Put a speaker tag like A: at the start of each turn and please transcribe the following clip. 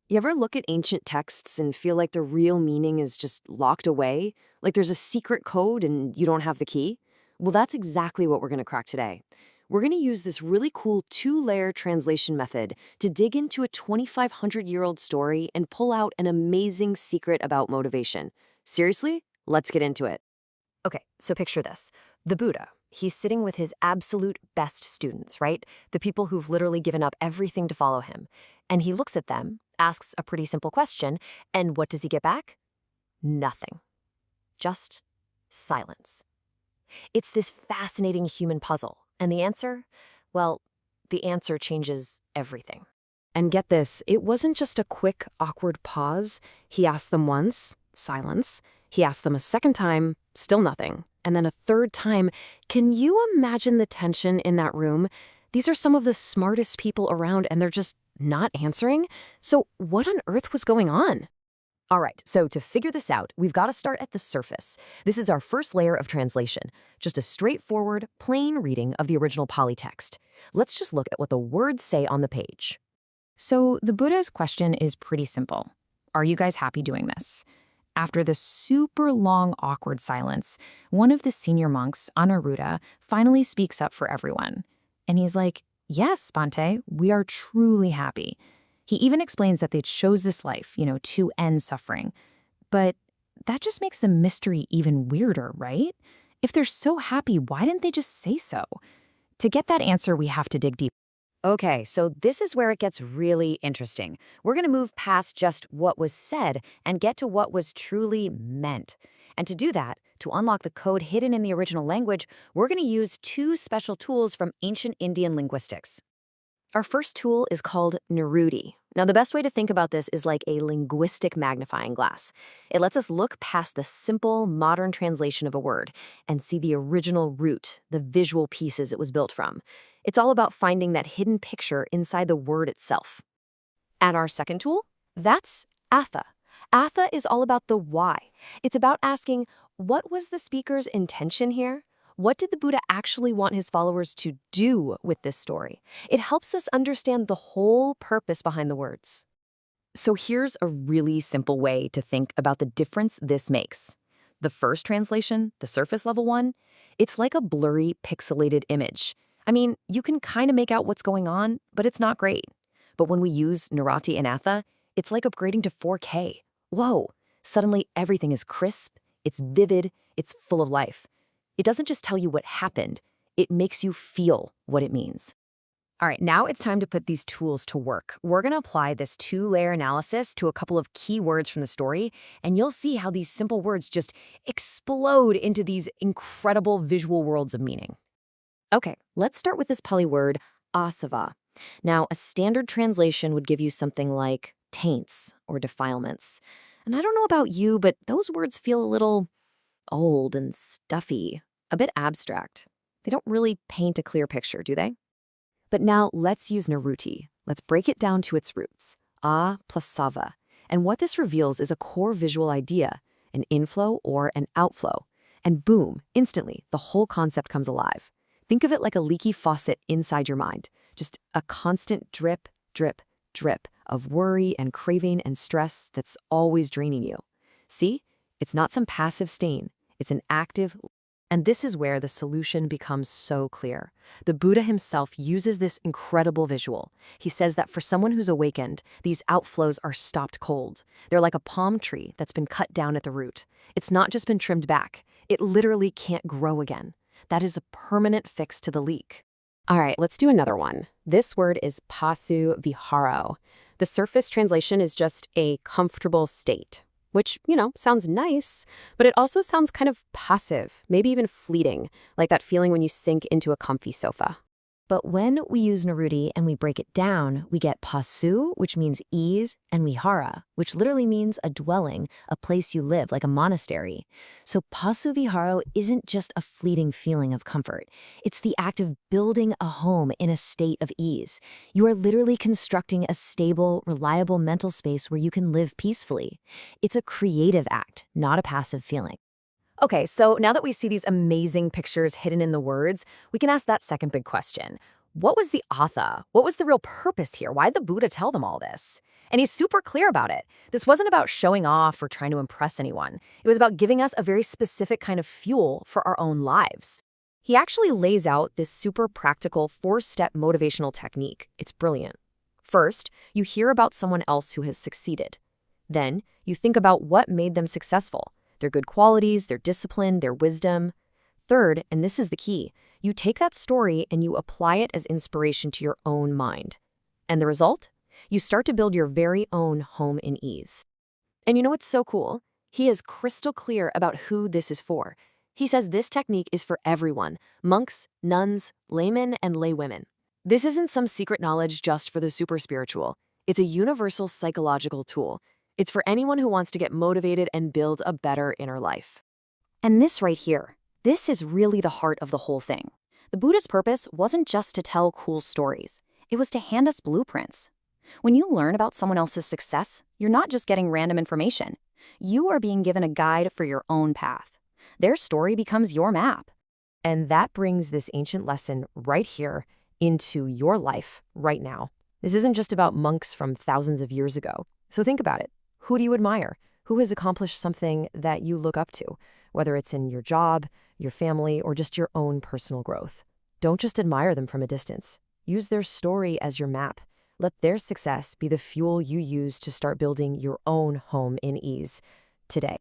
A: You ever look at ancient texts and feel like the real meaning is just locked away? Like there's a secret code and you don't have the key? Well, that's exactly what we're going to crack today. We're going to use this really cool two-layer translation method to dig into a 2,500-year-old story and pull out an amazing secret about motivation. Seriously? Let's get into it. Okay, so picture this. The Buddha. He's sitting with his absolute best students, right? The people who've literally given up everything to follow him. And he looks at them, asks a pretty simple question, and what does he get back? Nothing. Just silence. It's this fascinating human puzzle. And the answer? Well, the answer changes everything. And get this, it wasn't just a quick, awkward pause. He asked them once, silence. He asked them a second time, still nothing. And then a third time, can you imagine the tension in that room? These are some of the smartest people around and they're just not answering. So what on earth was going on? All right, so to figure this out, we've got to start at the surface. This is our first layer of translation, just a straightforward, plain reading of the original Pali text. Let's just look at what the words say on the page.
B: So the Buddha's question is pretty simple. Are you guys happy doing this? After the super long, awkward silence, one of the senior monks, Anuruddha, finally speaks up for everyone. And he's like, yes, Bhante, we are truly happy. He even explains that they chose this life, to end suffering. But that just makes the mystery even weirder, right? If they're so happy, why didn't they just say so? To get that answer, we have to dig deep.
A: Okay, so this is where it gets really interesting. We're going to move past just what was said and get to what was truly meant. And to do that, to unlock the code hidden in the original language, we're going to use two special tools from ancient Indian linguistics. Our first tool is called Niruddhi. Now, the best way to think about this is like a linguistic magnifying glass. It lets us look past the simple, modern translation of a word and see the original root, the visual pieces it was built from. It's all about finding that hidden picture inside the word itself. And our second tool? That's Atha. Atha is all about the why. It's about asking, what was the speaker's intention here? What did the Buddha actually want his followers to do with this story? It helps us understand the whole purpose behind the words. So here's a really simple way to think about the difference this makes. The first translation, the surface level one, it's like a blurry, pixelated image. I mean, you can kind of make out what's going on, but it's not great. But when we use Niruddhi and Atha, it's like upgrading to 4K. Whoa! Suddenly everything is crisp, it's vivid, it's full of life. It doesn't just tell you what happened, it makes you feel what it means. All right, now it's time to put these tools to work. We're going to apply this two-layer analysis to a couple of key words from the story, and you'll see how these simple words just explode into these incredible visual worlds of meaning. Okay, let's start with this Pali word, asava. Now, a standard translation would give you something like taints or defilements. And I don't know about you, but those words feel a little old and stuffy, a bit abstract. They don't really paint a clear picture, do they? But now let's use Niruddhi. Let's break it down to its roots, a plus sava. And what this reveals is a core visual idea, an inflow or an outflow. And boom, instantly, the whole concept comes alive. Think of it like a leaky faucet inside your mind, just a constant drip, drip, drip of worry and craving and stress that's always draining you. See? It's not some passive stain. It's an active, and this is where the solution becomes so clear. The Buddha himself uses this incredible visual. He says that for someone who's awakened, these outflows are stopped cold. They're like a palm tree that's been cut down at the root. It's not just been trimmed back. It literally can't grow again. That is a permanent fix to the leak. All right, let's do another one. This word is pasu viharo. The surface translation is just a comfortable state, which, sounds nice, but it also sounds kind of passive, maybe even fleeting, like that feeling when you sink into a comfy sofa. But when we use Niruddhi and we break it down, we get pasu, which means ease, and vihara, which literally means a dwelling, a place you live, like a monastery. So pasu viharo isn't just a fleeting feeling of comfort. It's the act of building a home in a state of ease. You are literally constructing a stable, reliable mental space where you can live peacefully. It's a creative act, not a passive feeling. Okay, so now that we see these amazing pictures hidden in the words, we can ask that second big question. what was the atha? What was the real purpose here? Why'd the Buddha tell them all this? And he's super clear about it. This wasn't about showing off or trying to impress anyone. It was about giving us a very specific kind of fuel for our own lives. He actually lays out this super practical 4-step motivational technique. It's brilliant. First, you hear about someone else who has succeeded. Then, you think about what made them successful, their good qualities, their discipline, their wisdom. Third, and this is the key, you take that story and you apply it as inspiration to your own mind. And the result? You start to build your very own home in ease. And you know what's so cool? He is crystal clear about who this is for. He says this technique is for everyone, monks, nuns, laymen, and laywomen. This isn't some secret knowledge just for the super spiritual. It's a universal psychological tool. It's for anyone who wants to get motivated and build a better inner life. And this right here, this is really the heart of the whole thing. The Buddha's purpose wasn't just to tell cool stories. It was to hand us blueprints. When you learn about someone else's success, you're not just getting random information. You are being given a guide for your own path. Their story becomes your map.
B: And that brings this ancient lesson right here into your life right now. This isn't just about monks from thousands of years ago. So think about it. Who do you admire? Who has accomplished something that you look up to, whether it's in your job, your family, or just your own personal growth? Don't just admire them from a distance. Use their story as your map. Let their success be the fuel you use to start building your own home in ease today.